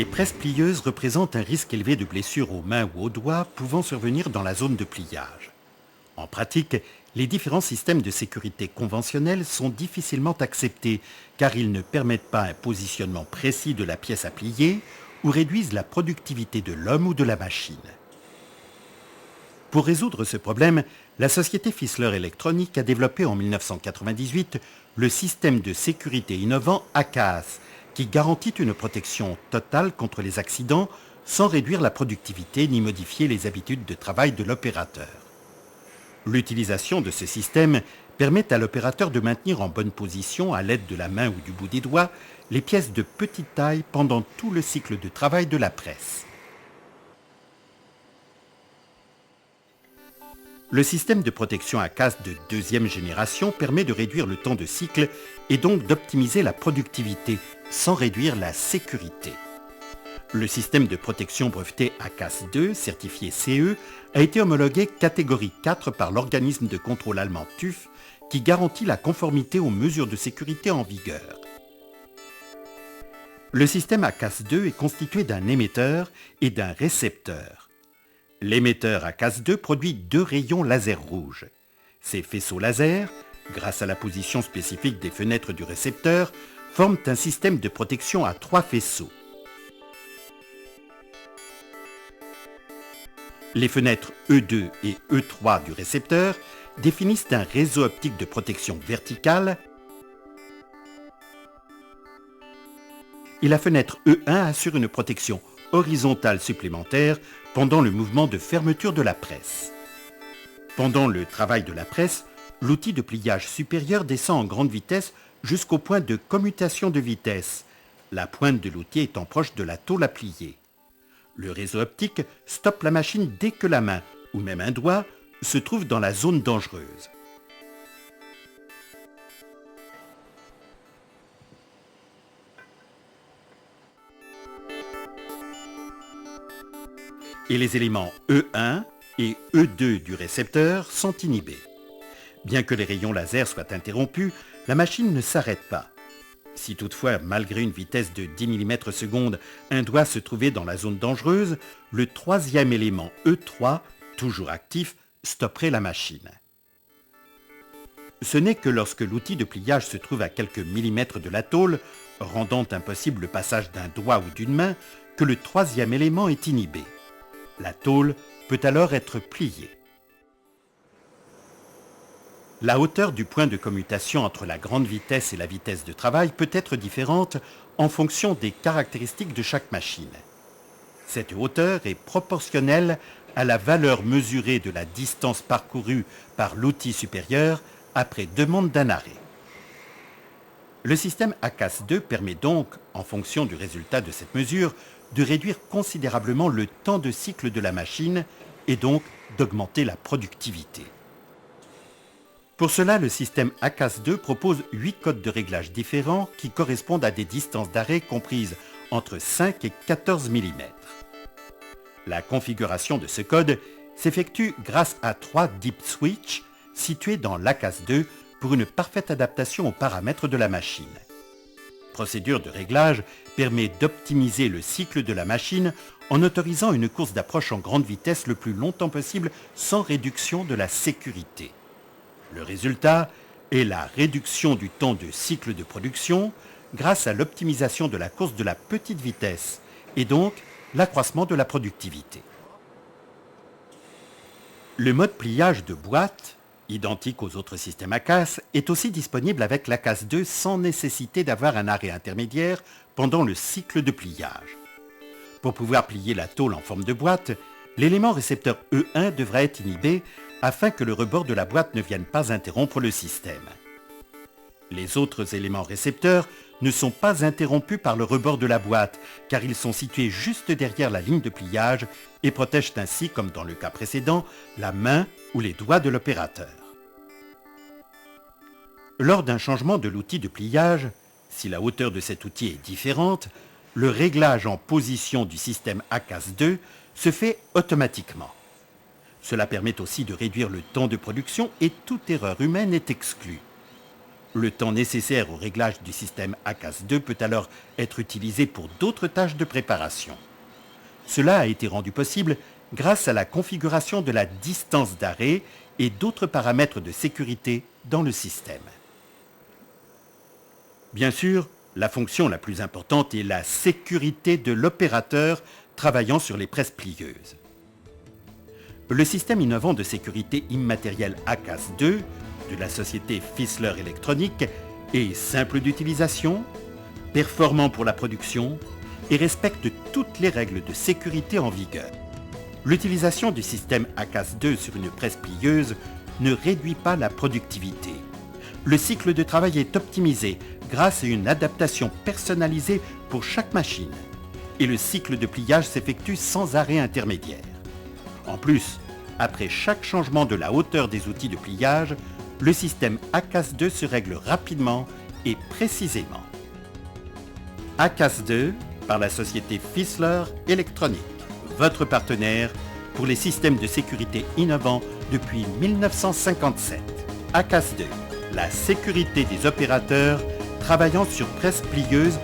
Les presses plieuses représentent un risque élevé de blessures aux mains ou aux doigts pouvant survenir dans la zone de pliage. En pratique, les différents systèmes de sécurité conventionnels sont difficilement acceptés car ils ne permettent pas un positionnement précis de la pièce à plier ou réduisent la productivité de l'homme ou de la machine. Pour résoudre ce problème, la société Fissler Electronic a développé en 1998 le système de sécurité innovant ACAS, qui garantit une protection totale contre les accidents sans réduire la productivité ni modifier les habitudes de travail de l'opérateur. L'utilisation de ce système permet à l'opérateur de maintenir en bonne position, à l'aide de la main ou du bout des doigts, les pièces de petite taille pendant tout le cycle de travail de la presse. Le système de protection à casse de deuxième génération permet de réduire le temps de cycle et donc d'optimiser la productivité sans réduire la sécurité. Le système de protection breveté ACAS 2, certifié CE, a été homologué catégorie 4 par l'organisme de contrôle allemand TÜV qui garantit la conformité aux mesures de sécurité en vigueur. Le système ACAS 2 est constitué d'un émetteur et d'un récepteur. L'émetteur ACAS 2 produit deux rayons laser rouges. Ces faisceaux laser, grâce à la position spécifique des fenêtres du récepteur, forment un système de protection à trois faisceaux. Les fenêtres E2 et E3 du récepteur définissent un réseau optique de protection verticale et la fenêtre E1 assure une protection horizontale supplémentaire pendant le mouvement de fermeture de la presse. Pendant le travail de la presse, l'outil de pliage supérieur descend en grande vitesse jusqu'au point de commutation de vitesse, la pointe de l'outil étant proche de la tôle à plier. Le réseau optique stoppe la machine dès que la main, ou même un doigt, se trouve dans la zone dangereuse. Et les éléments E1 et E2 du récepteur sont inhibés. Bien que les rayons laser soient interrompus, la machine ne s'arrête pas. Si toutefois, malgré une vitesse de 10 mm/s, un doigt se trouvait dans la zone dangereuse, le troisième élément E3, toujours actif, stopperait la machine. Ce n'est que lorsque l'outil de pliage se trouve à quelques millimètres de la tôle, rendant impossible le passage d'un doigt ou d'une main, que le troisième élément est inhibé. La tôle peut alors être pliée. La hauteur du point de commutation entre la grande vitesse et la vitesse de travail peut être différente en fonction des caractéristiques de chaque machine. Cette hauteur est proportionnelle à la valeur mesurée de la distance parcourue par l'outil supérieur après demande d'un arrêt. Le système ACAS 2 permet donc, en fonction du résultat de cette mesure, de réduire considérablement le temps de cycle de la machine et donc d'augmenter la productivité. Pour cela, le système ACAS 2 propose 8 codes de réglage différents qui correspondent à des distances d'arrêt comprises entre 5 et 14 mm. La configuration de ce code s'effectue grâce à 3 deep switches situés dans l'ACAS 2 pour une parfaite adaptation aux paramètres de la machine. Procédure de réglage permet d'optimiser le cycle de la machine en autorisant une course d'approche en grande vitesse le plus longtemps possible sans réduction de la sécurité. Le résultat est la réduction du temps de cycle de production grâce à l'optimisation de la course de la petite vitesse et donc l'accroissement de la productivité. Le mode pliage de boîte, identique aux autres systèmes ACAS, est aussi disponible avec l'ACAS 2 sans nécessité d'avoir un arrêt intermédiaire pendant le cycle de pliage. Pour pouvoir plier la tôle en forme de boîte, l'élément récepteur E1 devra être inhibé afin que le rebord de la boîte ne vienne pas interrompre le système. Les autres éléments récepteurs ne sont pas interrompus par le rebord de la boîte car ils sont situés juste derrière la ligne de pliage et protègent ainsi, comme dans le cas précédent, la main ou les doigts de l'opérateur. Lors d'un changement de l'outil de pliage, si la hauteur de cet outil est différente, le réglage en position du système ACAS 2 se fait automatiquement. Cela permet aussi de réduire le temps de production et toute erreur humaine est exclue. Le temps nécessaire au réglage du système ACAS-2 peut alors être utilisé pour d'autres tâches de préparation. Cela a été rendu possible grâce à la configuration de la distance d'arrêt et d'autres paramètres de sécurité dans le système. Bien sûr, la fonction la plus importante est la sécurité de l'opérateur travaillant sur les presses plieuses. Le système innovant de sécurité immatérielle ACAS-2 de la société Fissler Electronic est simple d'utilisation, performant pour la production et respecte toutes les règles de sécurité en vigueur. L'utilisation du système ACAS-2 sur une presse plieuse ne réduit pas la productivité. Le cycle de travail est optimisé grâce à une adaptation personnalisée pour chaque machine et le cycle de pliage s'effectue sans arrêt intermédiaire. En plus, après chaque changement de la hauteur des outils de pliage, le système ACAS-2 se règle rapidement et précisément. ACAS-2 par la société Fissler Electronic, votre partenaire pour les systèmes de sécurité innovants depuis 1957. ACAS-2, la sécurité des opérateurs travaillant sur presse plieuse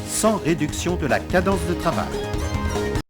sans réduction de la cadence de travail.